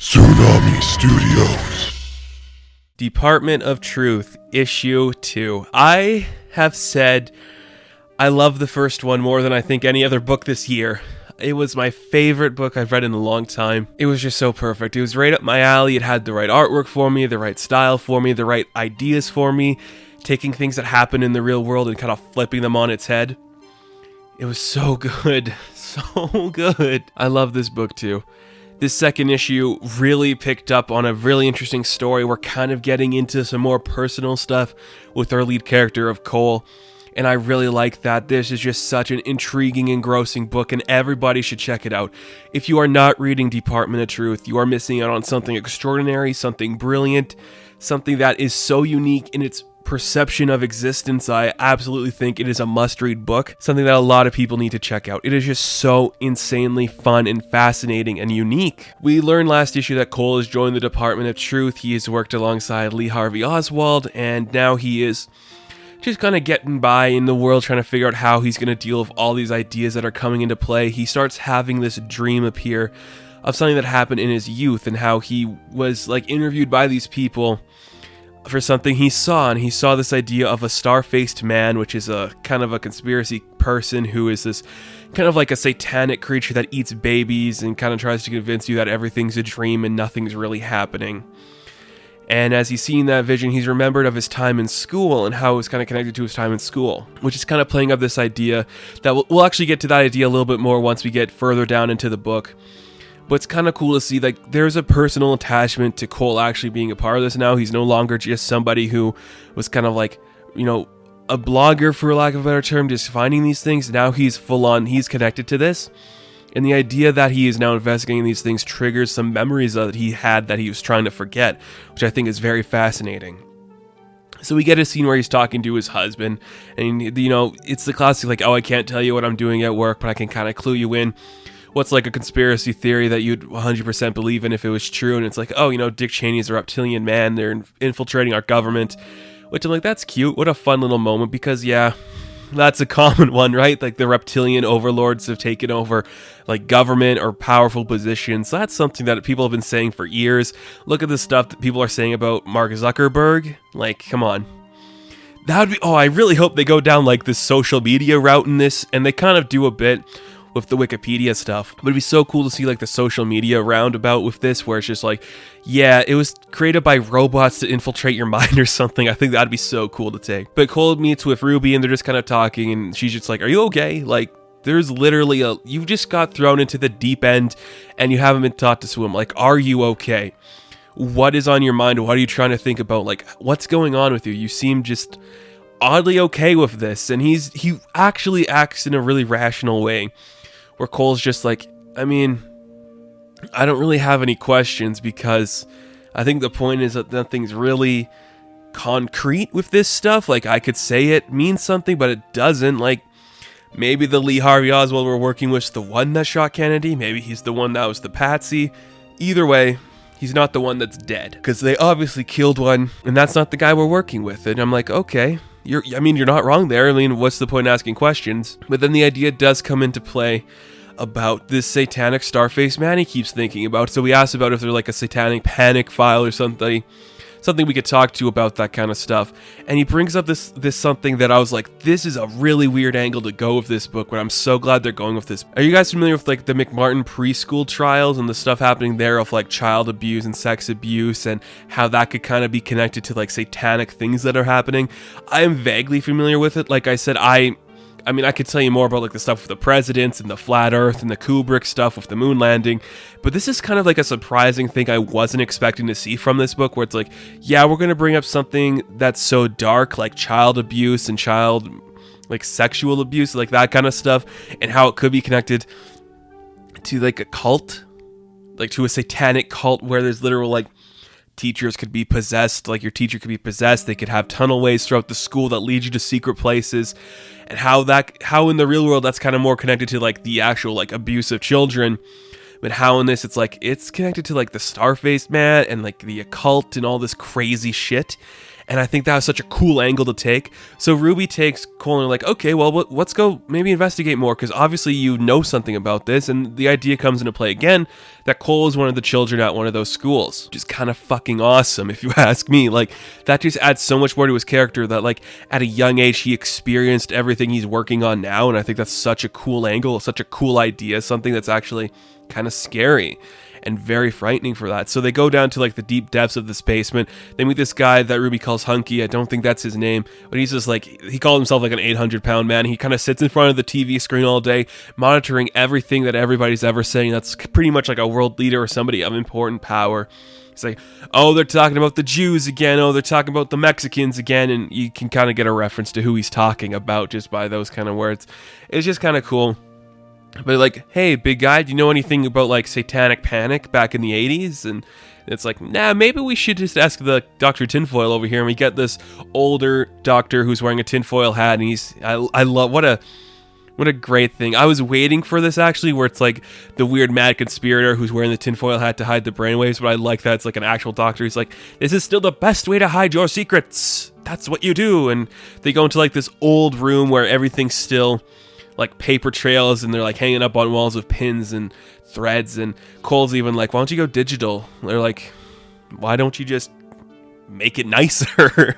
Tsunami Studios. Department of Truth, Issue 2. I have said I love the first one more than I think any other book this year. It was my favorite book I've read in a long time. It was just so perfect. It was right up my alley. It had the right artwork for me, the right style for me, the right ideas for me, taking things that happen in the real world and kind of flipping them on its head. It was so good. So good. I love this book too. This second issue really picked up on a really interesting story. We're kind of getting into some more personal stuff with our lead character of Cole, and I really like that. This is just such an intriguing, engrossing book, and everybody should check it out. If you are not reading Department of Truth, you are missing out on something extraordinary, something brilliant, something that is so unique in its perception of existence. I absolutely think it is a must-read book, something that a lot of people need to check out. It is just so insanely fun and fascinating and unique. We learned last issue that Cole has joined the Department of Truth. He has worked alongside Lee Harvey Oswald, and now he is just kind of getting by in the world, trying to figure out how he's going to deal with all these ideas that are coming into play. He starts having this dream appear of something that happened in his youth and how he was interviewed by these people for something he saw, and he saw this idea of a star-faced man, which is a kind of a conspiracy person who is this kind of like a satanic creature that eats babies and kind of tries to convince you that everything's a dream and nothing's really happening. And as he's seen that vision, he's remembered of his time in school and how it was kind of connected to his time in school, which is kind of playing up this idea that we'll actually get to that idea a little bit more once we get further down into the book. But it's kind of cool to see there's a personal attachment to Cole actually being a part of this now. He's no longer just somebody who was kind of a blogger, for lack of a better term, just finding these things. Now he's full on, he's connected to this. And the idea that he is now investigating these things triggers some memories that he had that he was trying to forget, which I think is very fascinating. So we get a scene where he's talking to his husband, and it's the classic I can't tell you what I'm doing at work, but I can kind of clue you in what's a conspiracy theory that you'd 100% believe in if it was true. And it's Dick Cheney's a reptilian man. They're infiltrating our government, which I'm that's cute. What a fun little moment, because yeah, that's a common one, right? The reptilian overlords have taken over government or powerful positions. That's something that people have been saying for years. Look at the stuff that people are saying about Mark Zuckerberg. Come on. That would be, I really hope they go down this social media route in this, and they kind of do a bit with the Wikipedia stuff. But it'd be so cool to see the social media roundabout with this, where it's just yeah, it was created by robots to infiltrate your mind or something. I think that'd be so cool to take. But Cole meets with Ruby, and they're just kind of talking, and she's just are you okay? There's literally you just got thrown into the deep end and you haven't been taught to swim. Are you okay? What is on your mind? What are you trying to think about? What's going on with you? You seem just oddly okay with this. And he actually acts in a really rational way, where Cole's just I don't really have any questions, because I think the point is that nothing's really concrete with this stuff. I could say it means something, but it doesn't. Maybe the Lee Harvey Oswald we're working with is the one that shot Kennedy. Maybe he's the one that was the patsy. Either way, he's not the one that's dead, because they obviously killed one, and that's not the guy we're working with. And I'm okay. You're not wrong there. What's the point in asking questions? But then the idea does come into play about this satanic star-faced man he keeps thinking about. So we asked about if there's a satanic panic file or something we could talk to about that kind of stuff. And he brings up this something that I was this is a really weird angle to go with this book, but I'm so glad they're going with this. Are you guys familiar with the McMartin preschool trials and the stuff happening there of child abuse and sex abuse, and how that could kind of be connected to satanic things that are happening? I am vaguely familiar with it. Like I said, I could tell you more about the stuff with the presidents and the flat earth and the Kubrick stuff with the moon landing, but this is kind of a surprising thing I wasn't expecting to see from this book, where it's yeah, we're going to bring up something that's so dark, child abuse and child sexual abuse, that kind of stuff, and how it could be connected to a cult, to a satanic cult, where there's literal teachers could be possessed, your teacher could be possessed. They could have tunnelways throughout the school that lead you to secret places, and how in the real world that's kind of more connected to the actual abuse of children, but how in this it's connected to the star-faced man and the occult and all this crazy shit. And I think that was such a cool angle to take. So Ruby takes Cole and like, okay, well, let's go maybe investigate more, because obviously you know something about this. And the idea comes into play again that Cole is one of the children at one of those schools, which is kind of fucking awesome if you ask me. Like, that just adds so much more to his character, that like at a young age he experienced everything he's working on now. And I think that's such a cool angle, such a cool idea, something that's actually kind of scary and very frightening for that. So they go down to like the deep depths of this basement. They meet this guy that Ruby calls Hunky. I don't think that's his name, but he's just like, he calls himself like an 800-pound man. He kind of sits in front of the TV screen all day, monitoring everything that everybody's ever saying. That's pretty much like a world leader or somebody of important power. It's like, oh, they're talking about the Jews again. Oh, they're talking about the Mexicans again. And you can kind of get a reference to who he's talking about just by those kind of words. It's just kind of cool. But like, hey, big guy, do you know anything about like satanic panic back in the 80s? And it's like, nah, maybe we should just ask the Dr. Tinfoil over here. And we get this older doctor who's wearing a tinfoil hat, and I love, what a great thing. I was waiting for this actually, where it's like the weird mad conspirator who's wearing the tinfoil hat to hide the brainwaves, but I like that it's like an actual doctor. He's like, this is still the best way to hide your secrets. That's what you do. And they go into like this old room where everything's still like paper trails, and they're like hanging up on walls with pins and threads. And Cole's even like, why don't you go digital? They're like, why don't you just make it nicer?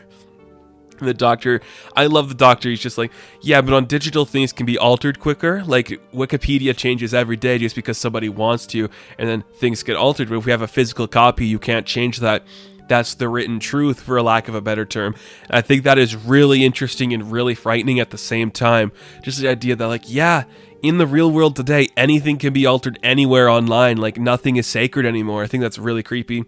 And the doctor, I love the doctor. He's just like, yeah, but on digital things can be altered quicker. Like Wikipedia changes every day just because somebody wants to, and then things get altered. But if we have a physical copy, you can't change that. That's the written truth, for a lack of a better term. And I think that is really interesting and really frightening at the same time. Just the idea that, like, yeah, in the real world today, anything can be altered anywhere online. Like, nothing is sacred anymore. I think that's really creepy.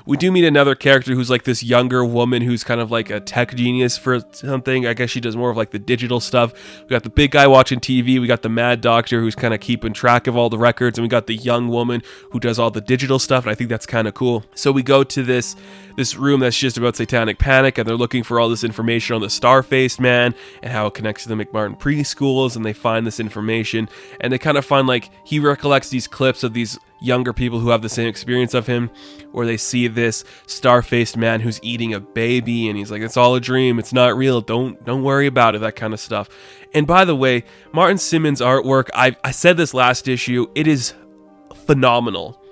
We do meet another character who's like this younger woman who's kind of like a tech genius for something. I guess she does more of like the digital stuff. We got the big guy watching TV. We got the mad doctor who's kind of keeping track of all the records. And we got the young woman who does all the digital stuff. And I think that's kind of cool. So we go to this room that's just about satanic panic, and they're looking for all this information on the star-faced man and how it connects to the McMartin preschools. And they find this information, and they kind of find like he recollects these clips of these younger people who have the same experience of him, where they see this star-faced man who's eating a baby, and he's like, it's all a dream, it's not real, don't worry about it, that kind of stuff. And by the way, Martin Simmons' artwork, I said this last issue, it is phenomenal,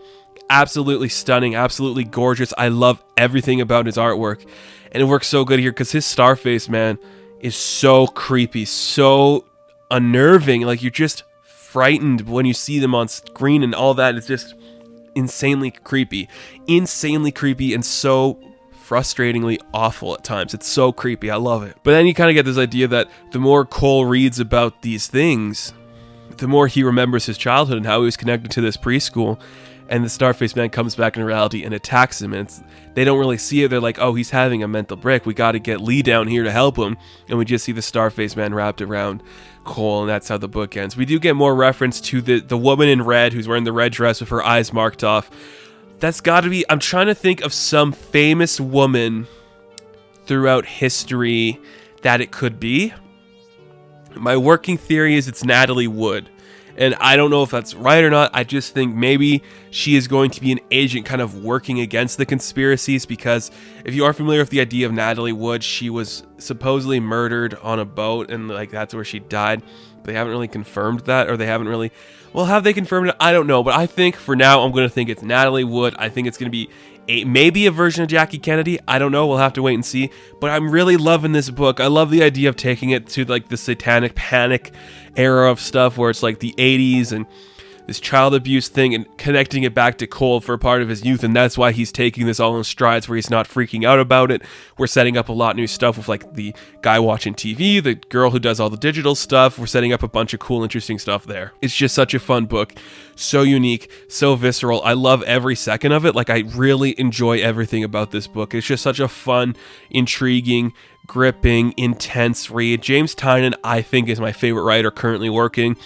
absolutely stunning, absolutely gorgeous. I love everything about his artwork, and it works so good here because his star-faced man is so creepy, so unnerving. Like, you're just frightened when you see them on screen, and all that is just insanely creepy, and so frustratingly awful at times. It's so creepy. I love it. But then you kind of get this idea that the more Cole reads about these things, the more he remembers his childhood and how he was connected to this preschool. And the Starface Man comes back in reality and attacks him. And they don't really see it. They're like, oh, he's having a mental break. We got to get Lee down here to help him. And we just see the Starface Man wrapped around Cole, and that's how the book ends. We do get more reference to the woman in red who's wearing the red dress with her eyes marked off. That's got to be, I'm trying to think of some famous woman throughout history that it could be. My working theory is it's Natalie Wood. And I don't know if that's right or not. I just think maybe she is going to be an agent kind of working against the conspiracies, because if you are familiar with the idea of Natalie Wood, she was supposedly murdered on a boat, and like that's where she died. They haven't really confirmed that, or they haven't really... Well, have they confirmed it? I don't know. But I think for now, I'm going to think it's Natalie Wood. I think it's going to be maybe a version of Jackie Kennedy. I don't know. We'll have to wait and see. But I'm really loving this book. I love the idea of taking it to like the satanic panic era of stuff, where it's like the 80s and this child abuse thing, and connecting it back to Cole for a part of his youth. And that's why he's taking this all in strides, where he's not freaking out about it. We're setting up a lot of new stuff with like the guy watching TV, the girl who does all the digital stuff. We're setting up a bunch of cool, interesting stuff there. It's just such a fun book. So unique, so visceral. I love every second of it. Like, I really enjoy everything about this book. It's just such a fun, intriguing, gripping, intense read. James Tynion, I think, is my favorite writer currently working,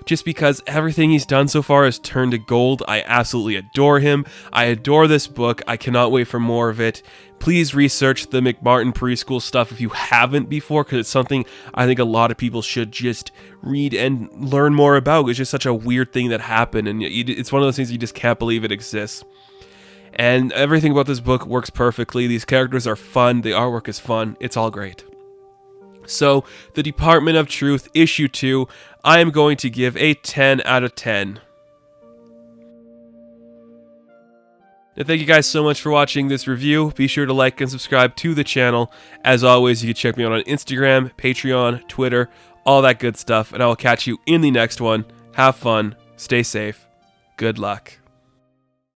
just because everything he's done so far has turned to gold. I absolutely adore him. I adore this book. I cannot wait for more of it. Please research the McMartin preschool stuff if you haven't before, because it's something I think a lot of people should just read and learn more about. It's just such a weird thing that happened, and it's one of those things you just can't believe it exists. And everything about this book works perfectly. These characters are fun. The artwork is fun. It's all great. So, The Department of Truth, Issue 2, I am going to give a 10 out of 10. Now, thank you guys so much for watching this review. Be sure to like and subscribe to the channel. As always, you can check me out on Instagram, Patreon, Twitter, all that good stuff. And I will catch you in the next one. Have fun. Stay safe. Good luck.